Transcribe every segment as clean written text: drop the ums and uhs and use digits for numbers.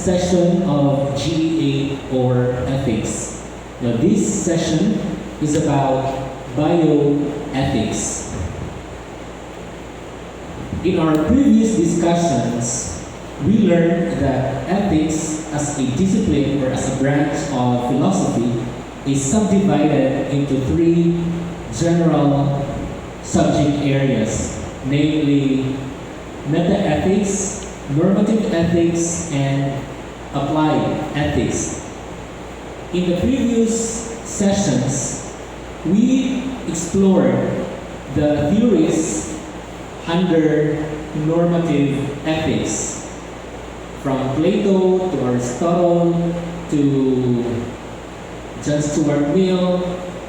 session of GEA or ethics. Now this session is about bioethics. In our previous discussions, we learned that ethics as a discipline or as a branch of philosophy is subdivided into three general subject areas, namely meta-ethics, normative ethics, and applied ethics. In the previous sessions, we explored the theories under normative ethics, from Plato to Aristotle to John Stuart Mill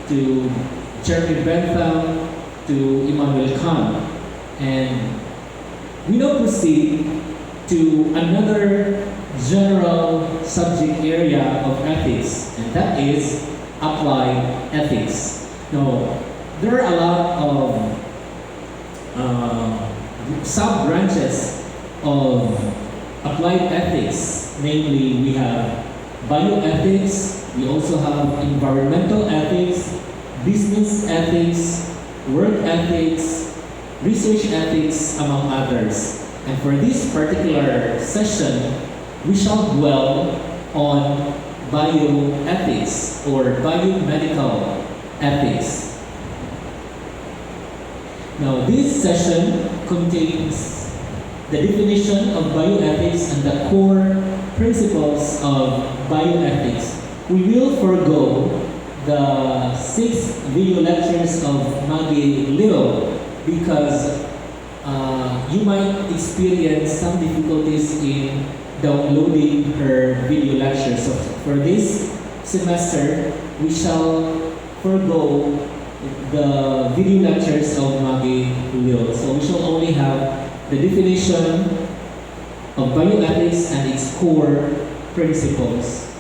to Jeremy Bentham to Immanuel Kant. And we now proceed to another general subject area of ethics, and that is applied ethics. Now, there are a lot of sub-branches of applied ethics. Namely, we have bioethics, we also have environmental ethics, business ethics, work ethics, research ethics, among others. And for this particular session, we shall dwell on bioethics or biomedical ethics. Now, this session contains the definition of bioethics and the core principles of bioethics. We will forego the 6 video lectures of Maggie Little because you might experience some difficulties in downloading her video lectures. So for this semester, we shall forego the video lectures of Maggie Little. So we shall only have the definition of bioethics and its core principles.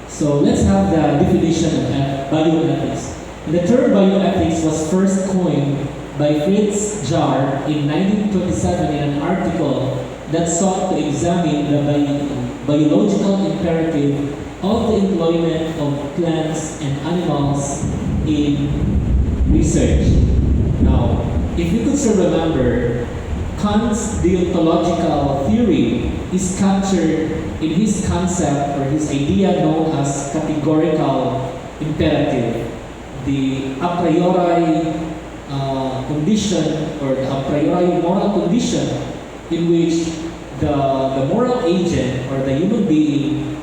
So let's have the definition of bioethics. The term bioethics was first coined by Fritz Jar in 1927 in an article that sought to examine the biological imperative of the employment of plants and animals in research. Now, if you could still remember, Kant's deontological theory is captured in his concept or his idea known as categorical imperative, the a priori condition or the a priori moral condition in which the moral agent or the human being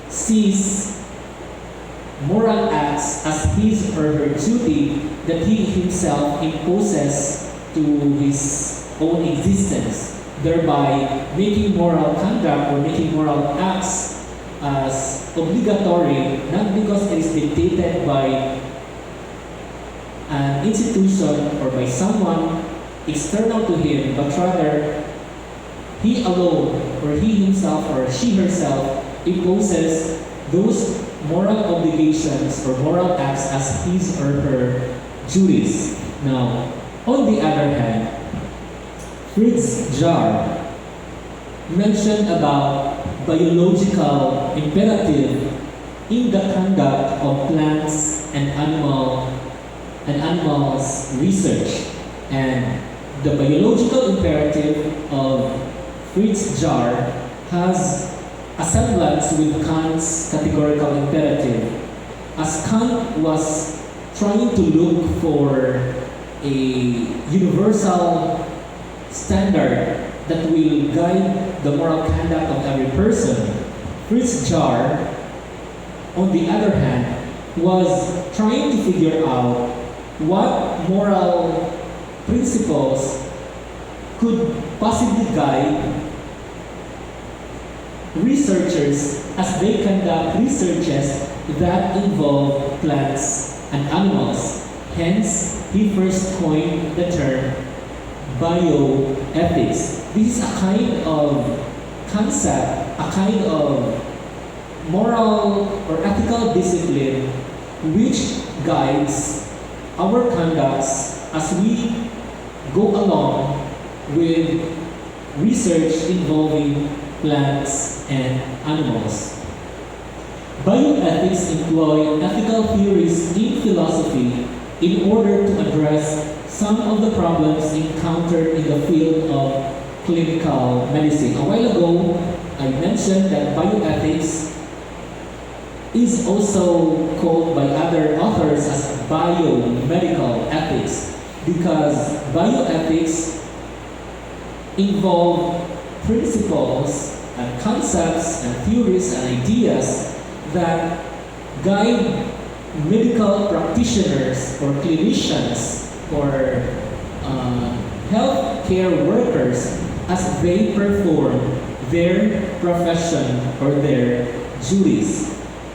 sees moral acts as his or her duty that he himself imposes to his own existence, thereby making moral conduct or making moral acts as obligatory, not because it is dictated by an institution or by someone external to him, but rather he alone or he himself or she herself imposes those moral obligations or moral acts as his or her duties. Now, on the other hand, Fritz Jar mentioned about biological imperative in the conduct of plants and animals research. And the biological imperative of Fritz Jar has a semblance with Kant's categorical imperative, as Kant was trying to look for a universal standard that will guide the moral conduct of every person. Fritz Jar, on the other hand, was trying to figure out what moral principles could possibly guide researchers as they conduct researches that involve plants and animals. Hence, he first coined the term bioethics. This is a kind of concept, a kind of moral or ethical discipline which guides our conducts as we go along with research involving plants, and animals. Bioethics employ ethical theories in philosophy in order to address some of the problems encountered in the field of clinical medicine. A while ago, I mentioned that bioethics is also called by other authors as biomedical ethics because bioethics involve principles and concepts and theories and ideas that guide medical practitioners or clinicians or healthcare workers as they perform their profession or their duties.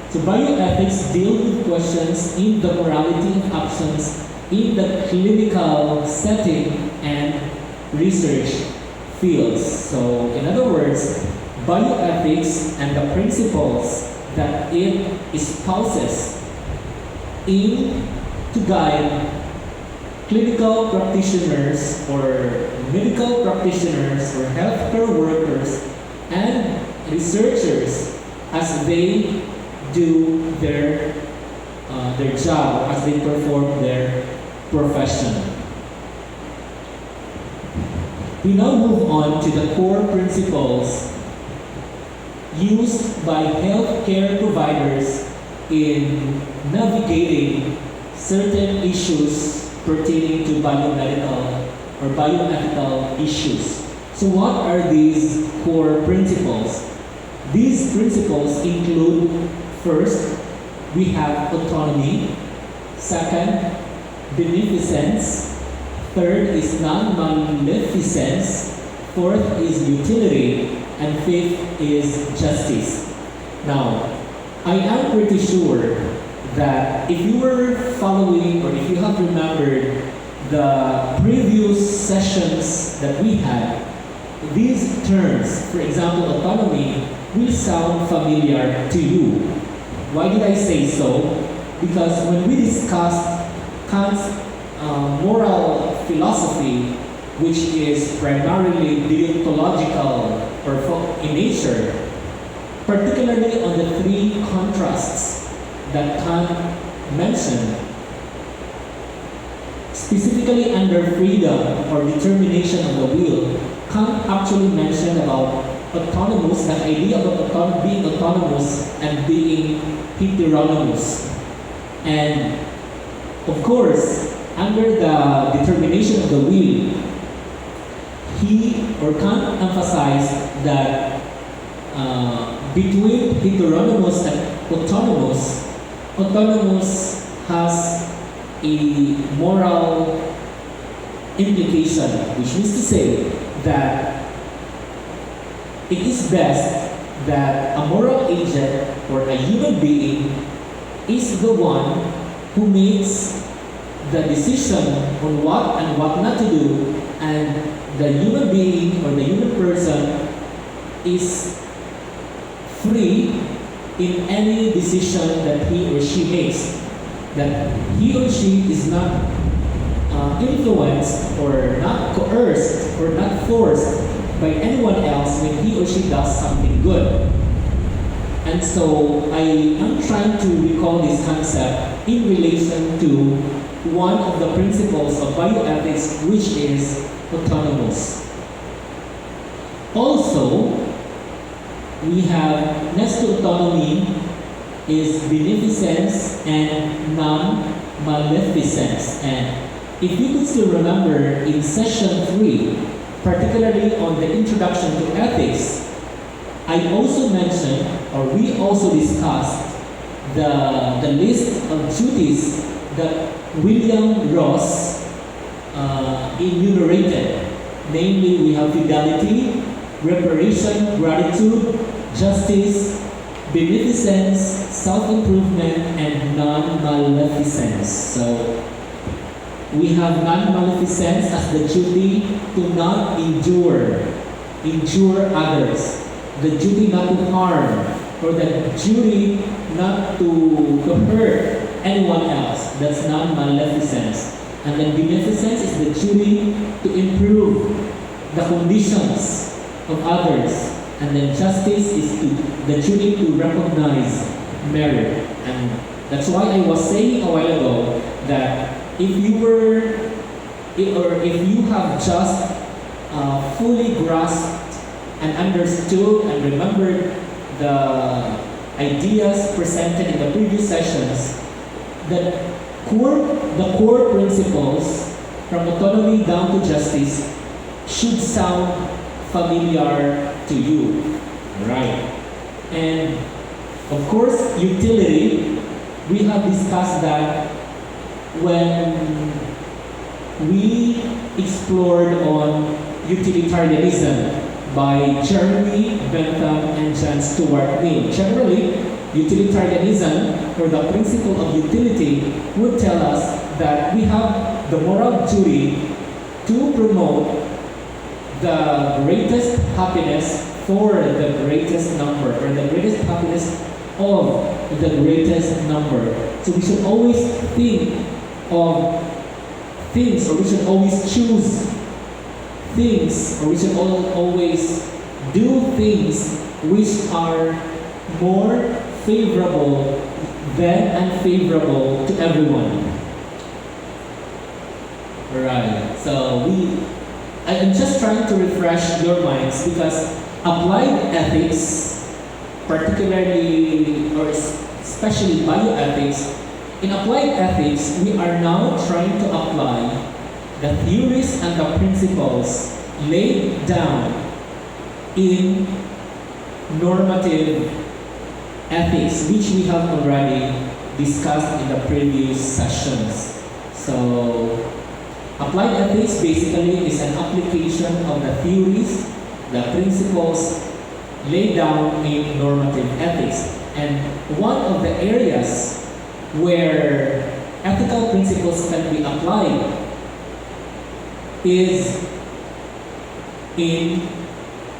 So bioethics deal with questions in the morality of actions in the clinical setting and research fields. So in other words, bioethics and the principles that it espouses aim to guide clinical practitioners or medical practitioners or healthcare workers and researchers as they do their job, as they perform their profession. We now move on to the core principles used by healthcare providers in navigating certain issues pertaining to biomedical or bioethical issues. So what are these core principles? These principles include, first, we have autonomy. Second, beneficence. Third is non-maleficence. Fourth is utility. And fifth is justice. Now, I am pretty sure that if you were following or if you have remembered the previous sessions that we had, these terms, for example, autonomy, will sound familiar to you. Why did I say so? Because when we discussed Kant's moral philosophy, which is primarily deontological or in nature, particularly on the three contrasts that Kant mentioned, specifically under freedom or determination of the will, Kant actually mentioned about autonomous, that idea about being autonomous and being heteronomous. And of course, under the determination of the will, he or Kant emphasized that between heteronomous and autonomous, autonomous has a moral implication, which means to say that it is best that a moral agent or a human being is the one who makes the decision on what and what not to do, and the human being or the human person is free in any decision that he or she makes, that he or she is not influenced or not coerced or not forced by anyone else when he or she does something good. And so I am trying to recall this concept in relation to one of the principles of bioethics, which is autonomous. Also, we have next to autonomy is beneficence and non-maleficence. And if you could still remember in session 3, particularly on the introduction to ethics, I also mentioned, or we also discussed, the list of duties that William Ross enumerated. Namely, we have fidelity, reparation, gratitude, justice, beneficence, self-improvement, and non-maleficence. So, we have non-maleficence as the duty to not injure others, the duty not to harm, or the duty not to hurt anyone else. That's non-maleficence. And then beneficence is the duty to improve the conditions of others And then justice is the duty to recognize merit. And that's why I was saying a while ago that if you have just fully grasped and understood and remembered the ideas presented in the previous sessions, the core principles from autonomy down to justice should sound familiar to you, right? And of course, utility, we have discussed that when we explored on utilitarianism by Jeremy Bentham and John Stuart Mill. Generally, utilitarianism, or the principle of utility, would tell us that we have the moral duty to promote the greatest happiness for the greatest number, or the greatest happiness of the greatest number. So we should always think of things, or we should always choose things, or we should always do things which are more favorable than unfavorable to everyone. Right. So I'm just trying to refresh your minds, because applied ethics, particularly or especially bioethics, in applied ethics, we are now trying to apply the theories and the principles laid down in normative ethics, which we have already discussed in the previous sessions. So, applied ethics basically is an application of the theories, the principles laid down in normative ethics. And one of the areas where ethical principles can be applied is in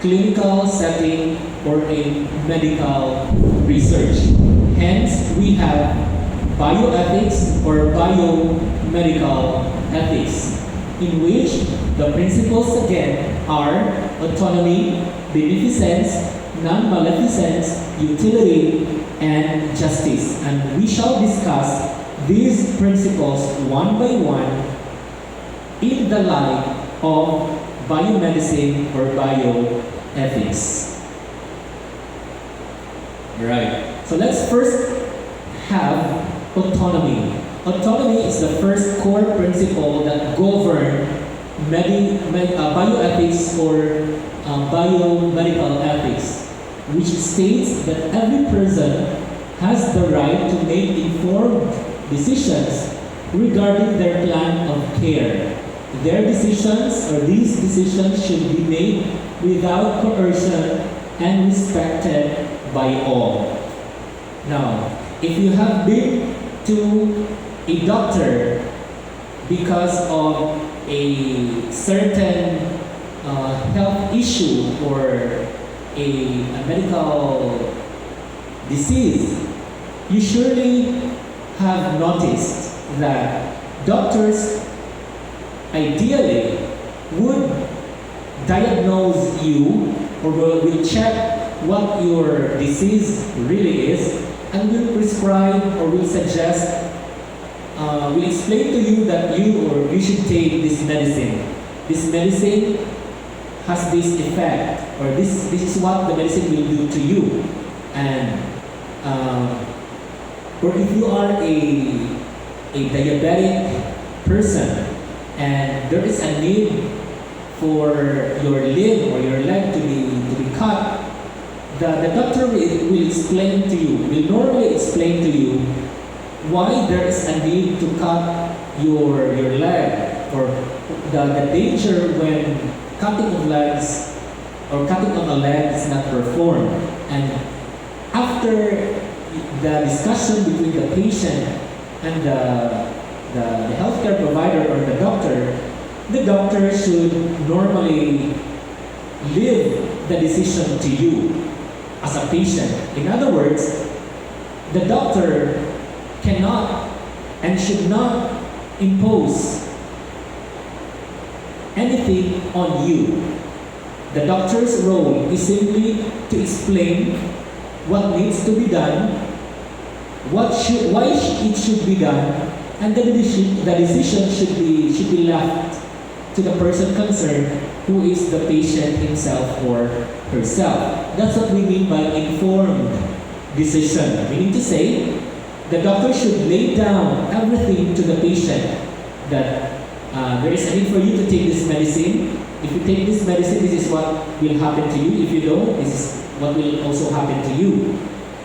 clinical setting or in medical research. Hence, we have bioethics or biomedical ethics, in which the principles again are autonomy, beneficence, non-maleficence, utility, and justice. And we shall discuss these principles one by one in the light of biomedicine or bioethics. Right. So let's first have autonomy. Autonomy is the first core principle that governs bioethics or biomedical ethics, which states that every person has the right to make informed decisions regarding their plan of care. Their decisions, or these decisions, should be made without coercion and respected by all. Now, if you have been to a doctor because of a certain health issue or a medical disease, you surely have noticed that doctors ideally would diagnose you, or will check what your disease really is, and will prescribe or will suggest, will explain to you that you should take this medicine. This medicine has this effect, or this is what the medicine will do to you. And or if you are a diabetic person and there is a need for your limb or your leg to be cut, the doctor will explain to you, will normally explain to you why there is a need to cut your leg, or the danger when cutting of legs or cutting on a leg is not performed. And after the discussion between the patient and the healthcare provider or the doctor should normally leave the decision to you as a patient. In other words, the doctor cannot and should not impose anything on you. The doctor's role is simply to explain what needs to be done, why it should be done, and the decision should be left to the person concerned, who is the patient himself or herself. That's what we mean by informed decision. Meaning to say, the doctor should lay down everything to the patient that there is a need for you to take this medicine. If you take this medicine, this is what will happen to you. If you don't, this is what will also happen to you.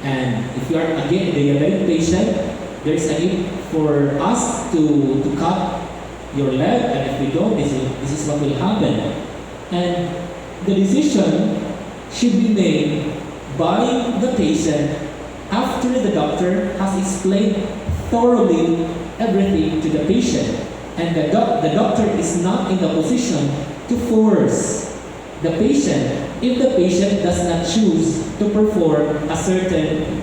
And if you are, again, a diabetic patient, there is a need for us to cut your leg, and if we don't, this is what will happen. And the decision should be made by the patient after the doctor has explained thoroughly everything to the patient. And the doctor is not in the position to force the patient if the patient does not choose to perform a certain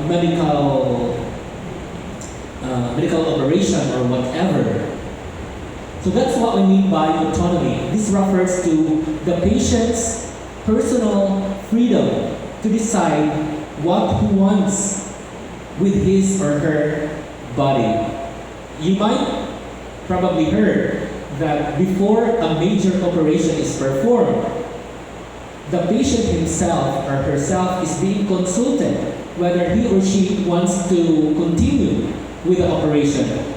medical operation or whatever. So that's what we mean by autonomy. This refers to the patient's personal freedom to decide what he wants with his or her body. You might probably heard that before a major operation is performed, the patient himself or herself is being consulted whether he or she wants to continue with the operation,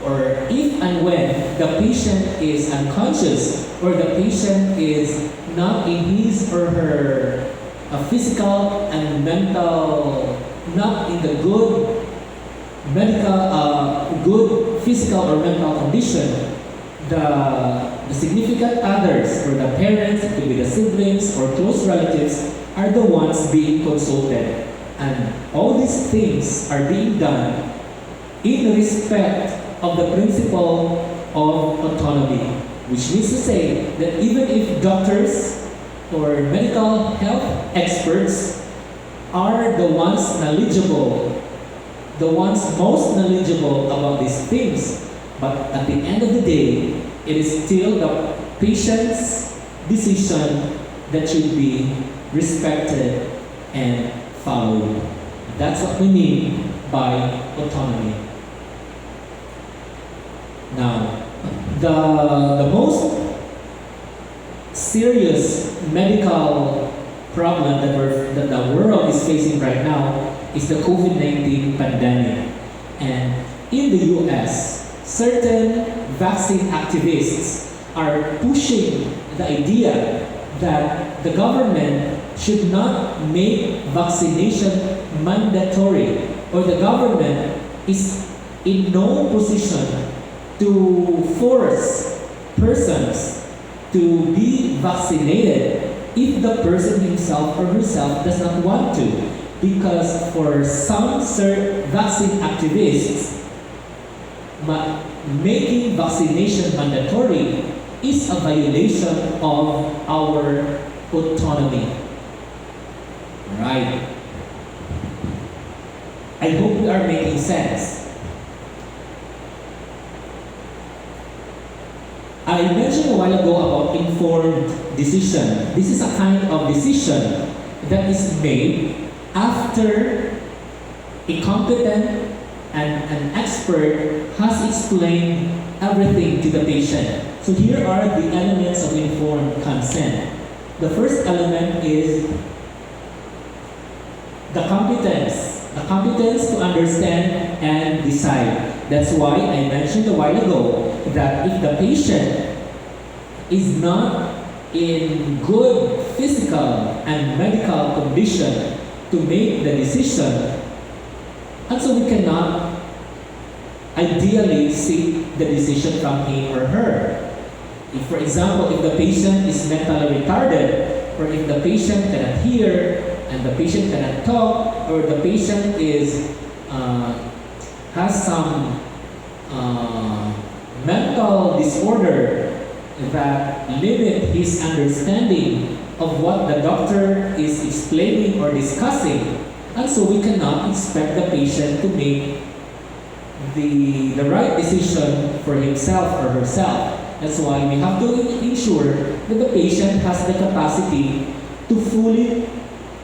or if and when the patient is unconscious or the patient is not in his or her physical and mental, not in the good good physical or mental condition, the significant others, or the parents, it could be the siblings or close relatives, are the ones being consulted. And all these things are being done in respect of the principle of autonomy, which means to say that even if doctors or medical health experts are the ones knowledgeable, the ones most knowledgeable about these things, but at the end of the day, it is still the patient's decision that should be respected and followed. That's what we mean by autonomy. Now, the most serious medical problem that the world is facing right now is the COVID-19 pandemic. And in the US, certain vaccine activists are pushing the idea that the government should not make vaccination mandatory, or the government is in no position to force persons to be vaccinated if the person himself or herself does not want to. Because for some vaccine activists, making vaccination mandatory is a violation of our autonomy. Right? I hope we are making sense. I mentioned a while ago about informed decision. This is a kind of decision that is made after a competent and an expert has explained everything to the patient. So here are the elements of informed consent. The first element is the competence to understand and decide. That's why I mentioned a while ago that if the patient is not in good physical and medical condition to make the decision, and so we cannot ideally seek the decision from him or her. If, for example, if the patient is mentally retarded, or if the patient cannot hear, and the patient cannot talk, or the patient has some mental disorder that limit his understanding of what the doctor is explaining or discussing, and so we cannot expect the patient to make the right decision for himself or herself. That's why we have to ensure that the patient has the capacity to fully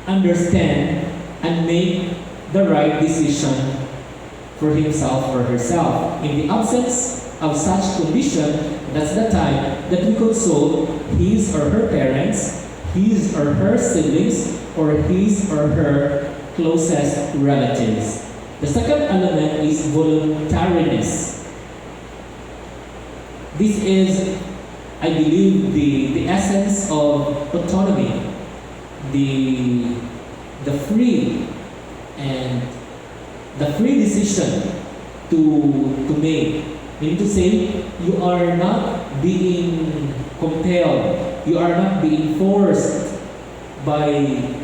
understand and make the right decision for himself or herself. In the absence of such condition, that's the time that we consult his or her parents, his or her siblings, or his or her closest relatives. The second element is voluntariness. This is, I believe, the essence of autonomy, the free and the free decision to make. Meaning to say, you are not being compelled, you are not being forced by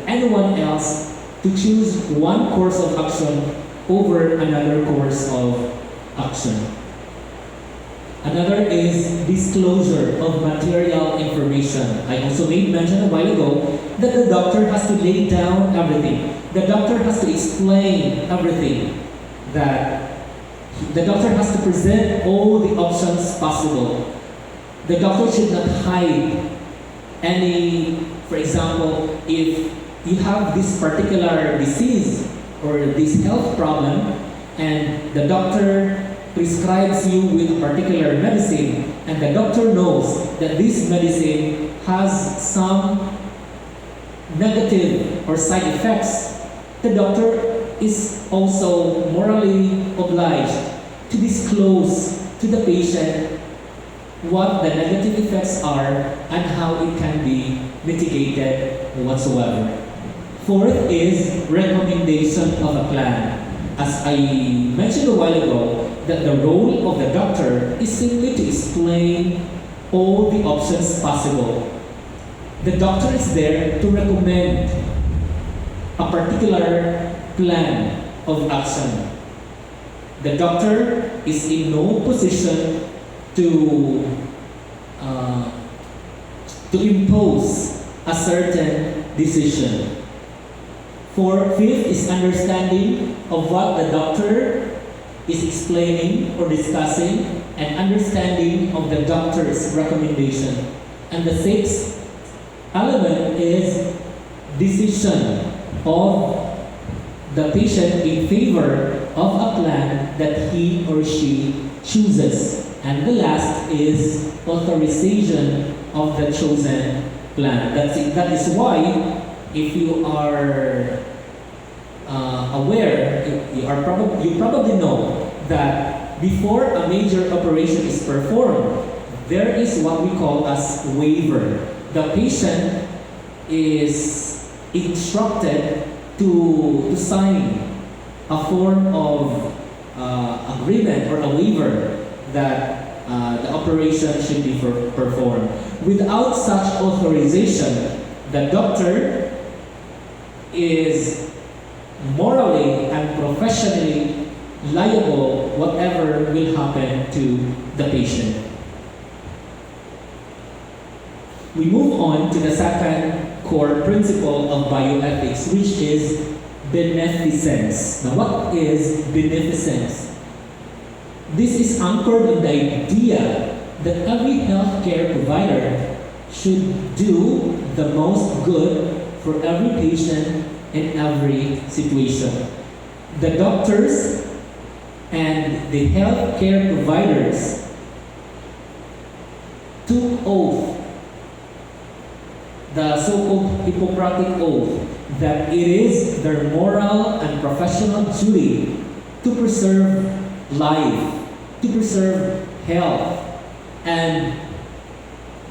anyone else to choose one course of action over another course of action. Another is disclosure of material information. I also made mention a while ago that the doctor has to lay down everything. The doctor has to explain everything. That the doctor has to present all the options possible. The doctor should not hide any, for example, if you have this particular disease or this health problem and the doctor prescribes you with a particular medicine and the doctor knows that this medicine has some negative or side effects, the doctor is also morally obliged to disclose to the patient what the negative effects are and how it can be mitigated whatsoever. Fourth is recommendation of a plan. As I mentioned a while ago, that the role of the doctor is simply to explain all the options possible. The doctor is there to recommend a particular plan of action. The doctor is in no position to impose a certain decision. Fifth is understanding of what the doctor is explaining or discussing and understanding of the doctor's recommendation. And the sixth element is decision of the patient in favor of a plan that he or she chooses. And the last is authorization of the chosen plan. That is why, if you are aware, you probably know that before a major operation is performed, there is what we call as waiver. The patient is instructed to sign a form of agreement or a waiver that the operation should be performed. Without such authorization, the doctor is morally and professionally liable whatever will happen to the patient. We move on to the second core principle of bioethics, which is beneficence. Now, what is beneficence? This is anchored in the idea that every healthcare provider should do the most good for every patient in every situation. The doctors and the healthcare providers took oath, the so-called Hippocratic oath, that it is their moral and professional duty to preserve life, to preserve health, and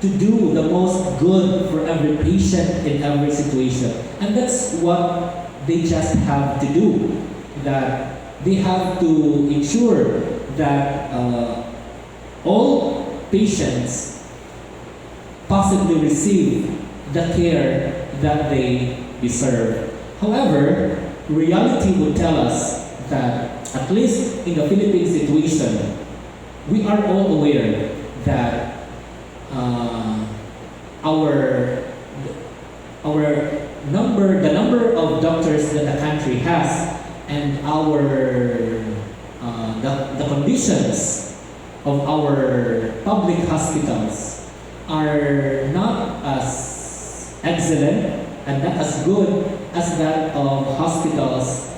to do the most good for every patient in every situation. And that's what they just have to do. That they have to ensure that all patients possibly receive the care that they deserve. However, reality would tell us that, at least in the Philippine situation, we are all aware that the number of doctors that the country has, and the conditions of our public hospitals are not as excellent and not as good as that of hospitals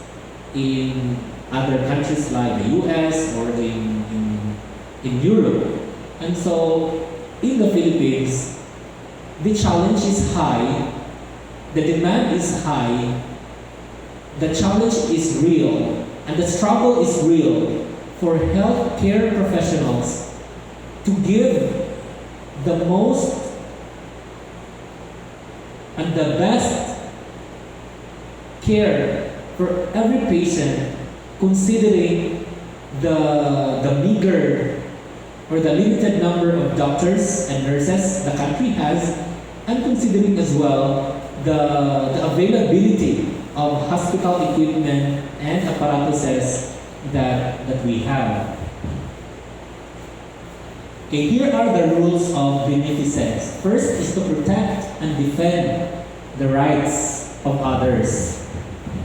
in other countries like the US or in Europe. And so in the Philippines, the challenge is high, the demand is high, the challenge is real, and the struggle is real for healthcare professionals to give the most and the best care for every patient, considering the meager or the limited number of doctors and nurses the country has, and considering as well the availability of hospital equipment and apparatuses that we have. Okay, here are the rules of beneficence. First is to protect and defend the rights of others.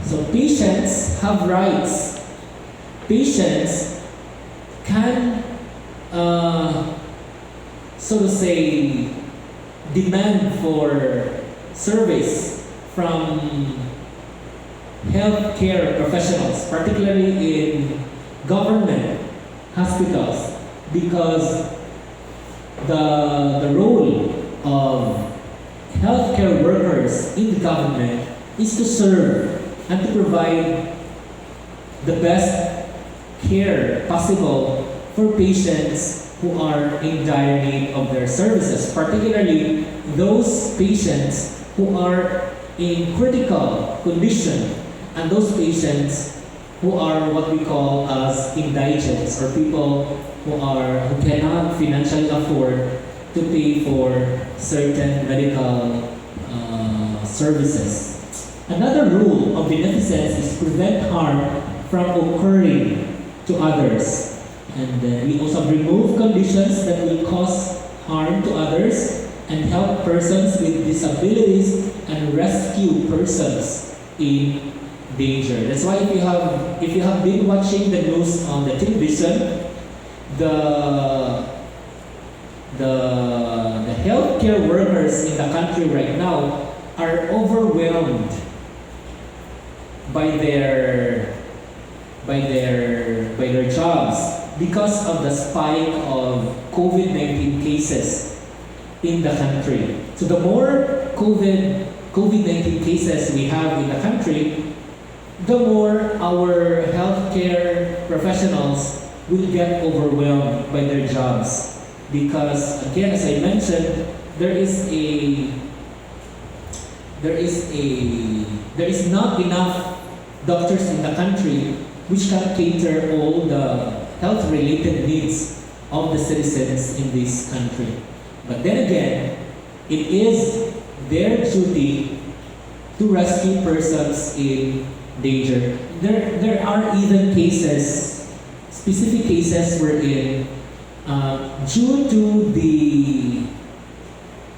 So patients have rights. Patients can, so to say, demand for service from healthcare professionals, particularly in government hospitals, because the role of healthcare workers in the government is to serve and to provide the best care possible for patients who are in dire need of their services, particularly those patients who are in critical condition and those patients who are what we call as indigents, or people who cannot financially afford to pay for certain medical services. Another rule of beneficence is prevent harm from occurring to others. And we also remove conditions that will cause harm to others and help persons with disabilities and rescue persons in danger. That's why if you have been watching the news on the television, the healthcare workers in the country right now are overwhelmed by their jobs because of the spike of COVID-19 cases in the country. So the more COVID-19 cases we have in the country, the more our healthcare professionals will get overwhelmed by their jobs. Because again, as I mentioned, there is not enough doctors in the country which can cater all the health-related needs of the citizens in this country. But then again, it is their duty to rescue persons in danger. There are even cases, specific cases wherein due to the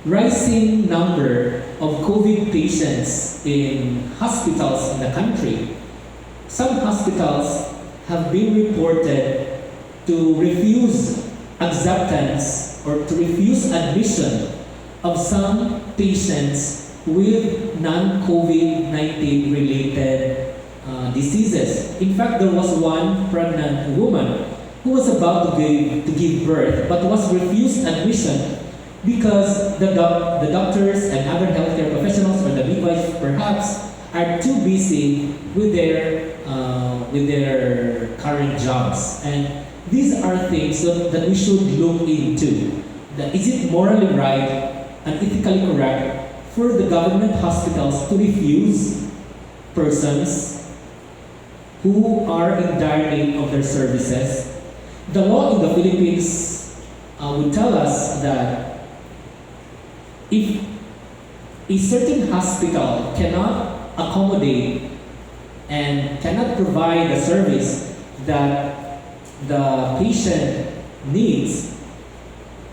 rising number of COVID patients in hospitals in the country, some hospitals have been reported to refuse acceptance or to refuse admission of some patients with non-COVID-19 related diseases. In fact, there was one pregnant woman who was about to give birth but was refused admission because the doctors and other healthcare professionals, or the midwives perhaps, are too busy with their current jobs. And these are things that we should look into. Is it morally right and ethically correct for the government hospitals to refuse persons who are in dire need of their services? The law in the Philippines would tell us that if a certain hospital cannot accommodate and cannot provide the service that the patient needs,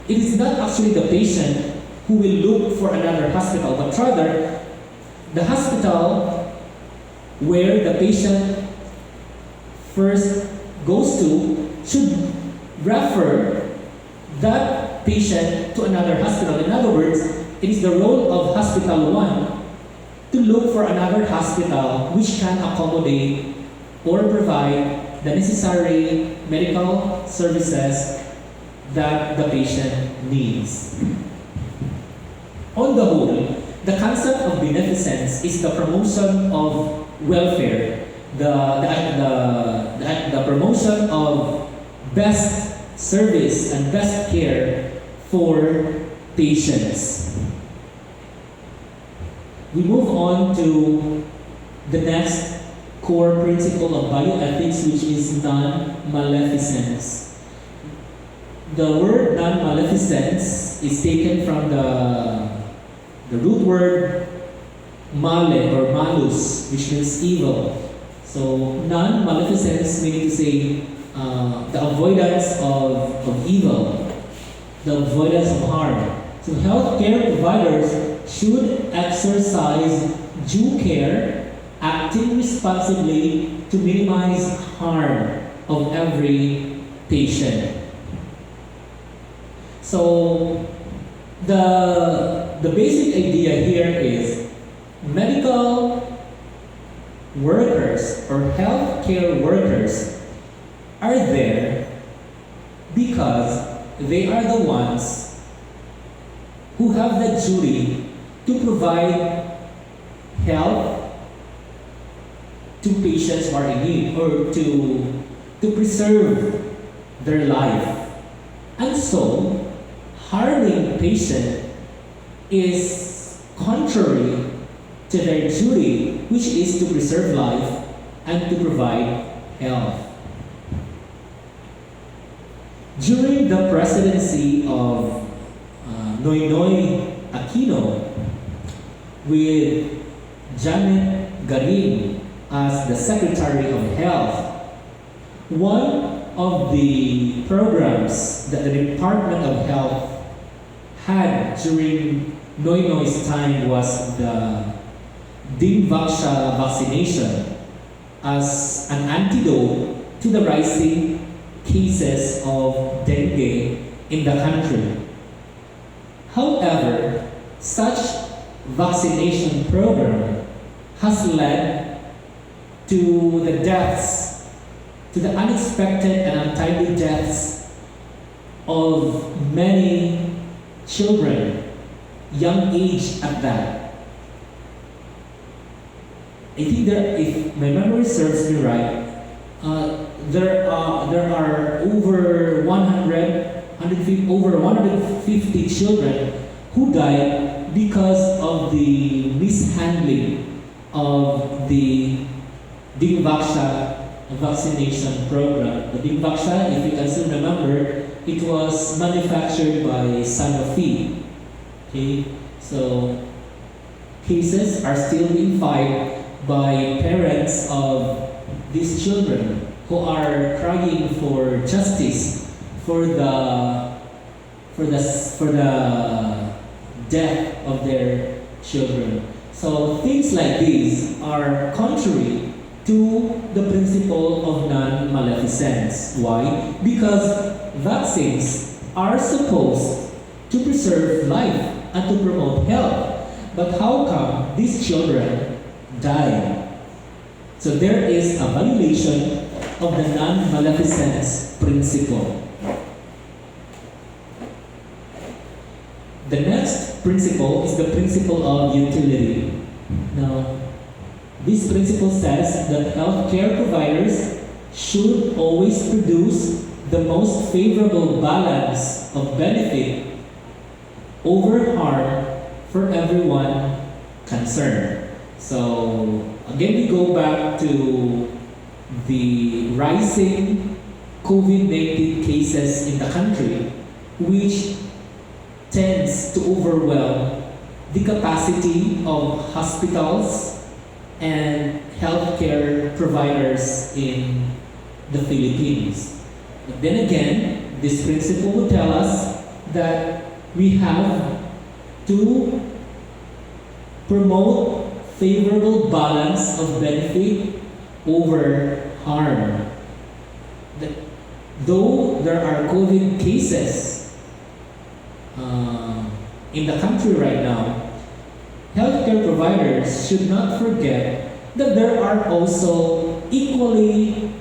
it is not actually the patient who will look for another hospital, but rather the hospital where the patient first goes to should refer that patient to another hospital. In other words, it is the role of Hospital 1 to look for another hospital which can accommodate or provide the necessary medical services that the patient needs. On the whole, the concept of beneficence is the promotion of welfare, the promotion of best service and best care for patients. We move on to the next core principle of bioethics, which is non-maleficence. The word non-maleficence is taken from the root word male or malus, which means evil. So non-maleficence meaning to say the avoidance of evil, the avoidance of harm. So healthcare providers should exercise due care, acting responsibly to minimize harm of every patient. So the basic idea here is medical workers or healthcare workers are there because they are the ones who have the duty to provide help to patients who are in need or to preserve their life. And so, harming patient is contrary to their duty, which is to preserve life and to provide health. During the presidency of Noynoy Aquino, with Janet Garin as the Secretary of Health, one of the programs that the Department of Health had during Noynoy's time was the Dingvaksha vaccination as an antidote to the rising cases of dengue in the country. However, such vaccination program has led to the deaths, to the unexpected and untimely deaths of many children, young age at that. I think if my memory serves me right, there are over 150 children who died because of the mishandling of the Dingvaksha vaccination program. The Dingvaksha, if you can still remember, it was manufactured by Sanofi. Okay, so cases are still being filed by parents of these children who are crying for justice for the death of their children. So things like these are contrary to the principle of non-maleficence. Why? Because vaccines are supposed to preserve life and to promote health. But how come these children die? So there is a violation of the non-maleficence principle. The next principle is the principle of utility. Now, this principle says that healthcare providers should always produce the most favorable balance of benefit over harm for everyone concerned. So, again, we go back to the rising COVID-19 cases in the country, which tends to overwhelm the capacity of hospitals and healthcare providers in the Philippines. But then again, this principle will tell us that we have to promote favorable balance of benefit over harm. though there are COVID cases in the country right now, healthcare providers should not forget that there are also equally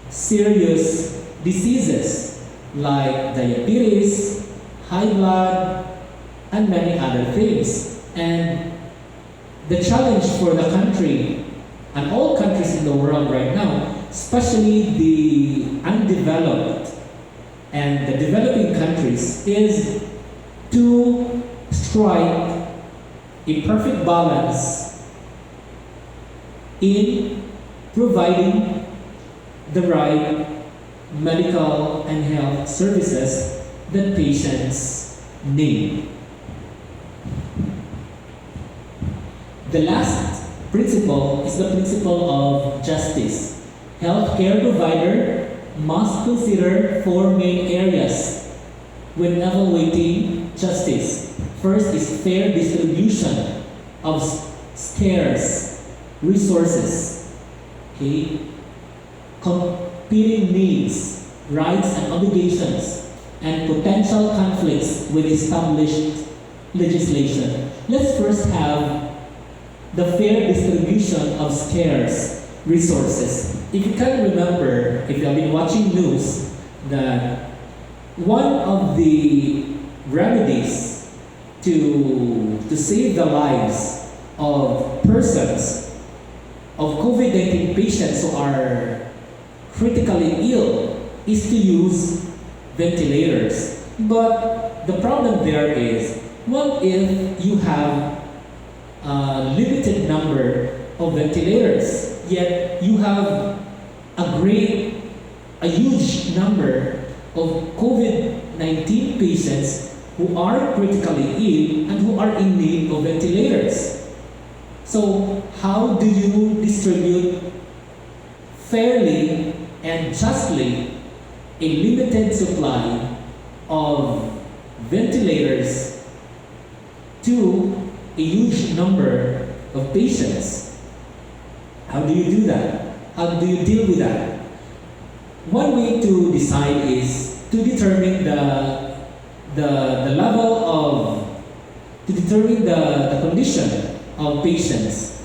serious diseases like diabetes, high blood, and many other things. And the challenge for the country and all countries in the world right now, especially the undeveloped and the developing countries, is to strike a perfect balance in providing the right medical and health services that patients need. The last principle is the principle of justice. Healthcare provider must consider four main areas when evaluating justice. First is fair distribution of scarce resources. Okay? Competing needs, rights and obligations, and potential conflicts with established legislation. Let's first have the fair distribution of scarce resources. If you can remember, if you have been watching news, that one of the remedies to save the lives of persons, of COVID-19 patients who are critically ill, is to use ventilators. But the problem there is, what if you have a limited number of ventilators, yet you have a huge number of COVID-19 patients who are critically ill and who are in need of ventilators? So how do you distribute fairly and justly a limited supply of ventilators to a huge number of patients? How do you do that? How do you deal with that? One way to decide is to determine the level of, to determine the condition of patients,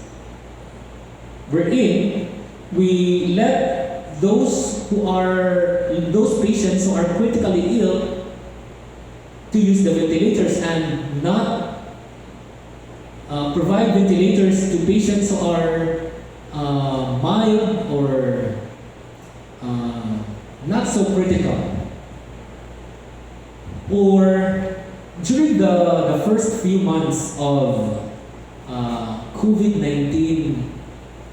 wherein we let those patients who are critically ill to use the ventilators and not provide ventilators to patients who are mild or not so critical. Or during the first few months of COVID-19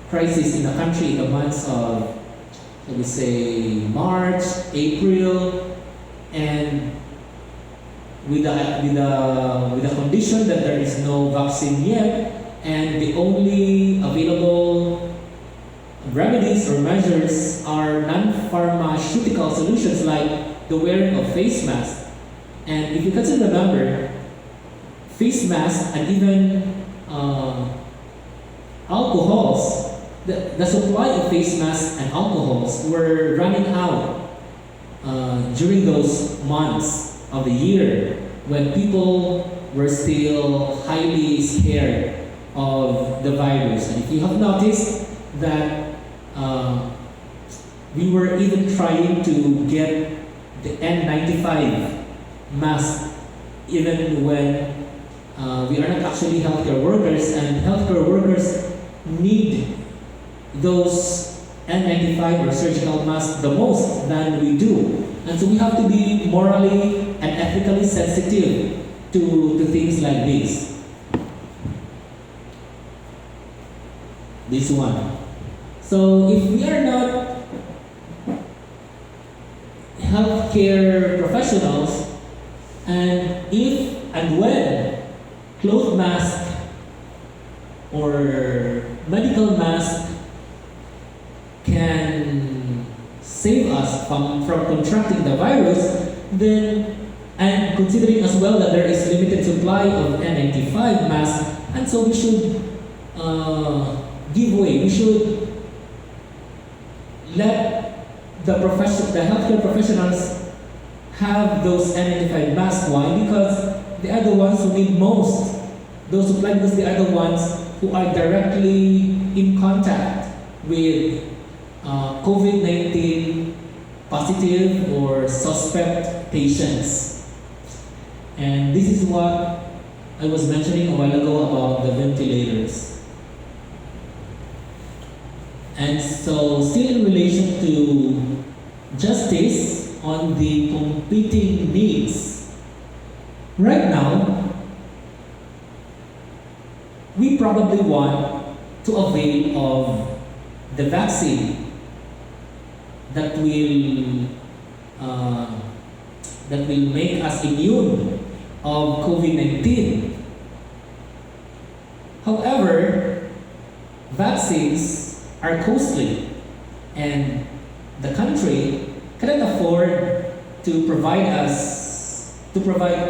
crisis in the country, in the months of, let me say, March, April, and with the condition that there is no vaccine yet, and the only available remedies or measures are non-pharmaceutical solutions like the wearing of face masks. And if you can still remember, face masks and even alcohols, the supply of face masks and alcohols were running out during those months of the year when people were still highly scared of the virus. And if you have noticed that we were even trying to get the N95 mask even when we are not actually healthcare workers, and healthcare workers need those N95 or surgical masks the most than we do. And so we have to be morally and ethically sensitive to things like this. This one. So if we are not healthcare professionals, and if and when cloth mask or medical mask can save us from contracting the virus, then, and considering as well that there is limited supply of N95 masks, and so we should give way. We should let the healthcare professionals have those N95 masks. Why? Because they are the ones who need most those who apply, because they are the ones who are directly in contact with COVID-19 positive or suspect patients. And this is what I was mentioning a while ago about the ventilators. And so, still in relation to justice on the competing needs, right now, we probably want to avail of the vaccine that will make us immune of COVID-19. However, vaccines are costly, and the country cannot afford to provide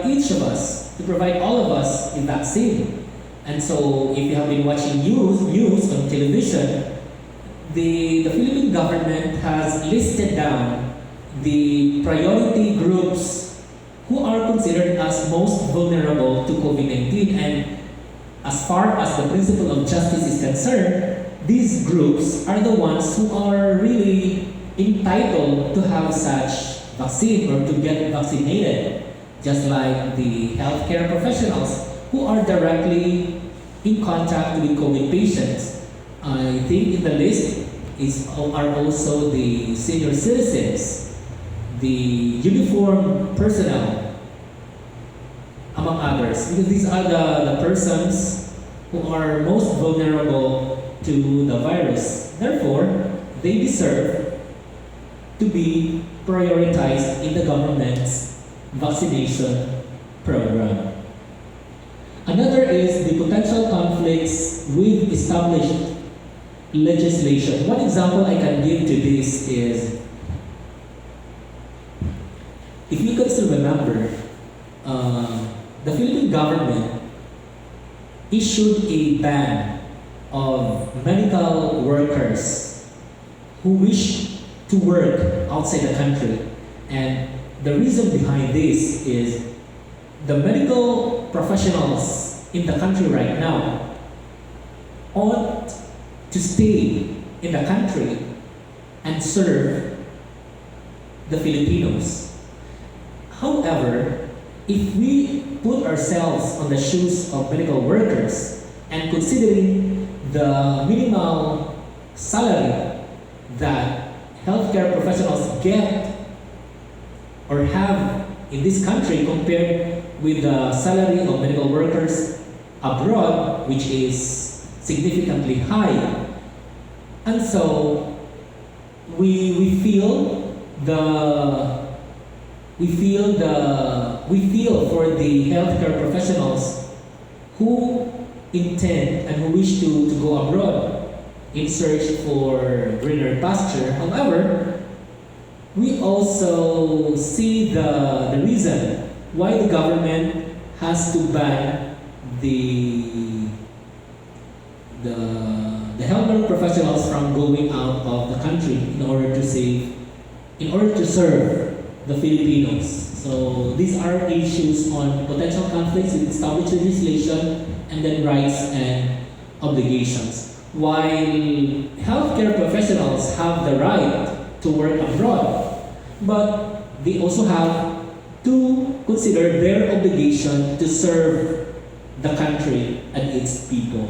each of us, to provide all of us a vaccine. And so, if you have been watching news on television, the Philippine government has listed down the priority groups who are considered as most vulnerable to COVID-19. And as far as the principle of justice is concerned, these groups are the ones who are really entitled to have such vaccine or to get vaccinated, just like the healthcare professionals who are directly in contact with COVID patients. I think in the list are also the senior citizens, the uniformed personnel, among others, because these are the persons who are most vulnerable to the virus. Therefore, they deserve to be prioritized in the government's vaccination program. Another is the potential conflicts with established legislation. One example I can give to this is, if you can still remember, the Philippine government issued a ban of medical workers who wish to work outside the country. And the reason behind this is the medical professionals in the country right now ought to stay in the country and serve the Filipinos. However, if we put ourselves on the shoes of medical workers and considering the minimal salary that healthcare professionals get or have in this country compared with the salary of medical workers abroad, which is significantly high. And so we feel for the healthcare professionals who intend and who wish to go abroad in search for greener pasture. However, we also see the reason why the government has to ban the healthcare professionals from going out of the country in order to serve the Filipinos. So these are issues on potential conflicts with established legislation and then rights and obligations. While healthcare professionals have the right to work abroad, but they also have to consider their obligation to serve the country and its people.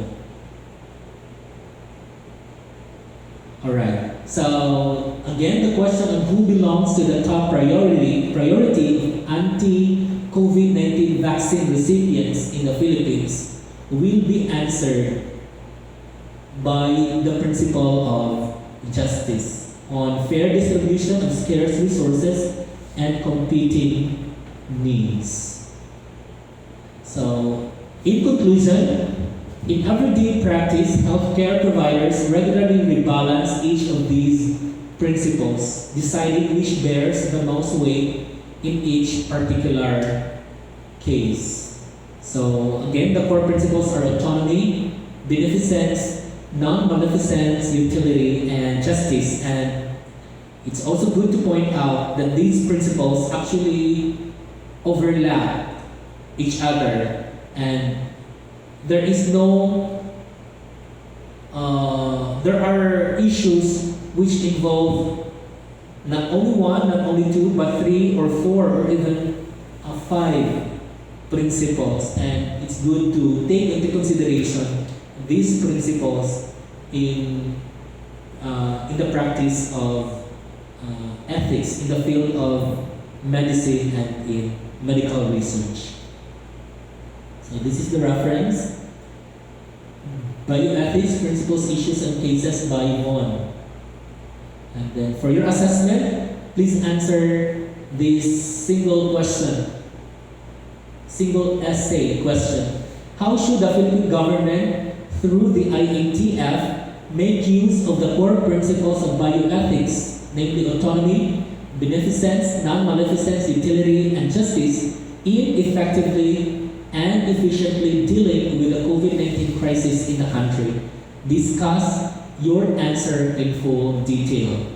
Alright, so again, the question on who belongs to the top priority of anti-COVID-19 vaccine recipients in the Philippines will be answered by the principle of justice on fair distribution of scarce resources and competing needs. So, in conclusion, in everyday practice, healthcare providers regularly rebalance each of these principles, deciding which bears the most weight in each particular case. So again, the core principles are autonomy, beneficence, non-maleficence, utility, and justice. And It's also good to point out that these principles actually overlap each other, and there is no, there are issues which involve not only one, not only two, but three or four or even five principles, and it's good to take into consideration these principles in the practice of ethics in the field of medicine and in medical research. So this is the reference. Bioethics, Principles, Issues, and Cases by Yvonne. And then for your assessment, please answer this single question, single essay question. How should the Philippine government, through the IATF, make use of the core principles of bioethics, namely autonomy, beneficence, non-maleficence, utility, and justice, in effectively and efficiently dealing with the COVID-19 crisis in the country? Discuss your answer in full detail.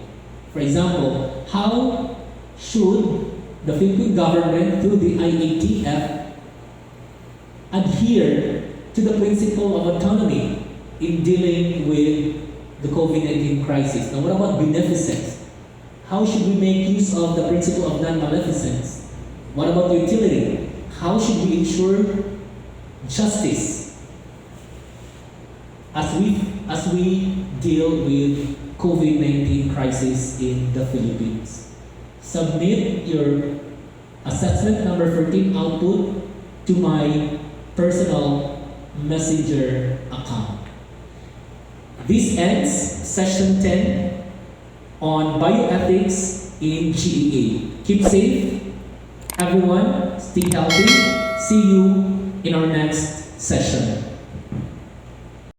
For example, how should the Philippine government, through the IATF, adhere to the principle of autonomy in dealing with the COVID-19 crisis? Now, what about beneficence? How should we make use of the principle of non-maleficence? What about utility? How should we ensure justice as we deal with COVID-19 crisis in the Philippines? Submit your assessment number 13 output to my personal messenger account. This ends session 10 on bioethics in GEA. Keep safe, everyone. Stay healthy. See you in our next session.